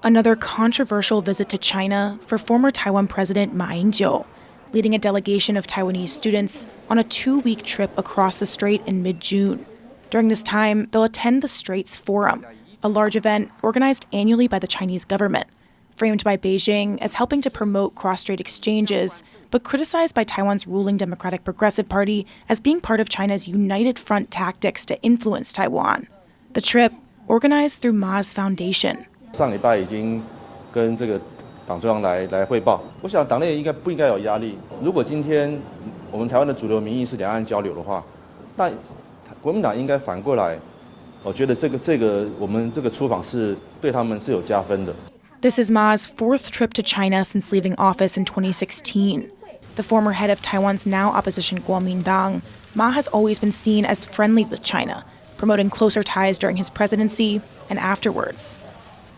Another controversial visit to China for former Taiwan President Ma Ying-jeou, leading a delegation of Taiwanese students on a 2-week trip across the strait in mid-June. During this time, they'll attend the Straits Forum, a large event organized annually by the Chinese government, framed by Beijing as helping to promote cross-strait exchanges, but criticized by Taiwan's ruling Democratic Progressive Party as being part of China's united front tactics to influence Taiwan. The trip, organized through Ma's foundation. 上礼拜已经跟这个党中央来汇报，我想党内不应该有压力。如果今天我们台湾的主流民意是两岸交流的话，那国民党应该反过来，我觉得我们这个出访是对他们是有加分的。 This is Ma's 4th trip to China since leaving office in 2016. The former head of Taiwan's now opposition Kuomintang, Ma has always been seen as friendly with China, promoting closer ties during his presidency and afterwards.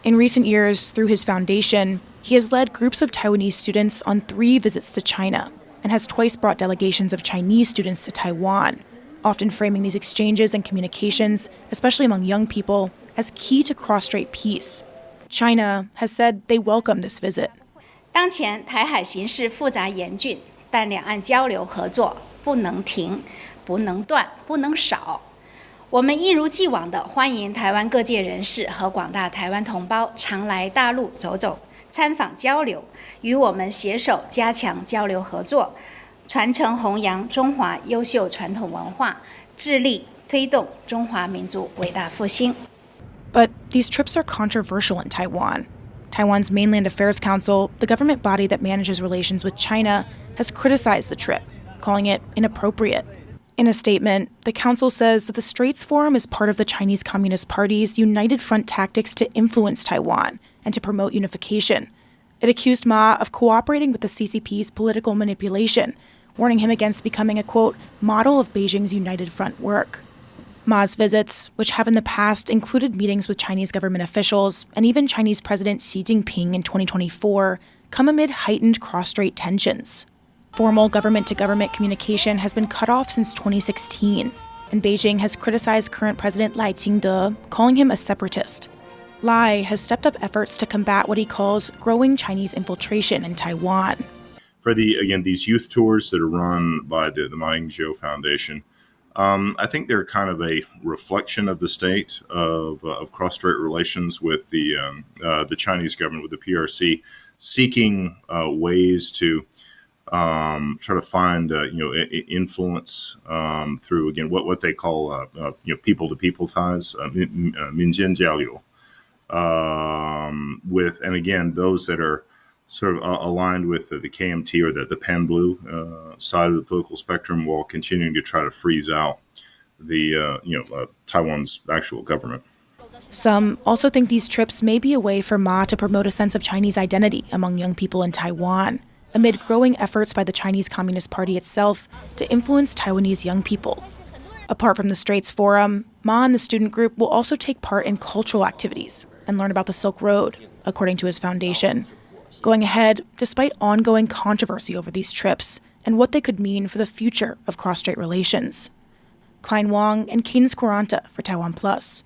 In recent years, through his foundation, he has led groups of Taiwanese students on 3 visits to China and has twice brought delegations of Chinese students to Taiwan, often framing these exchanges and communications, especially among young people, as key to cross-strait peace. China has said they welcome this visit. 当前台海形势复杂严峻，但两岸交流合作不能停、不能断、不能少。我们一如既往地欢迎台湾各界人士和广大台湾同胞常来大陆走走、参访交流，与我们携手加强交流合作，传承弘扬中华优秀传统文化，致力推动中华民族伟大复兴。 But these trips are controversial in Taiwan. Taiwan's Mainland Affairs Council, the government body that manages relations with China, has criticized the trip, calling it inappropriate. In a statement, the council says that the Straits Forum is part of the Chinese Communist Party's united front tactics to influence Taiwan and to promote unification. It accused Ma of cooperating with the CCP's political manipulation, warning him against becoming a, quote, model of Beijing's united front work. Ma's visits, which have in the past included meetings with Chinese government officials and even Chinese President Xi Jinping in 2024, come amid heightened cross-strait tensions. Formal government-to-government communication has been cut off since 2016, and Beijing has criticized current President Lai Ching-te, calling him a separatist. Lai has stepped up efforts to combat what he calls growing Chinese infiltration in Taiwan. For these youth tours that are run by the Ma Ying-jeou Foundation, I think they're kind of a reflection of the state of cross-strait relations with the Chinese government, with the PRC, seeking ways to try to find influence through what they call people-to-people ties, 民间交流, with those that are sort of aligned with the KMT or the pan-blue side of the political spectrum, while continuing to try to freeze out the Taiwan's actual government. Some also think these trips may be a way for Ma to promote a sense of Chinese identity among young people in Taiwan, amid growing efforts by the Chinese Communist Party itself to influence Taiwanese young people. Apart from the Straits Forum, Ma and the student group will also take part in cultural activities and learn about the Silk Road, according to his foundation. Going ahead, despite ongoing controversy over these trips and what they could mean for the future of cross-strait relations. Klein, Wang, and Cadence Quaranta for TaiwanPlus.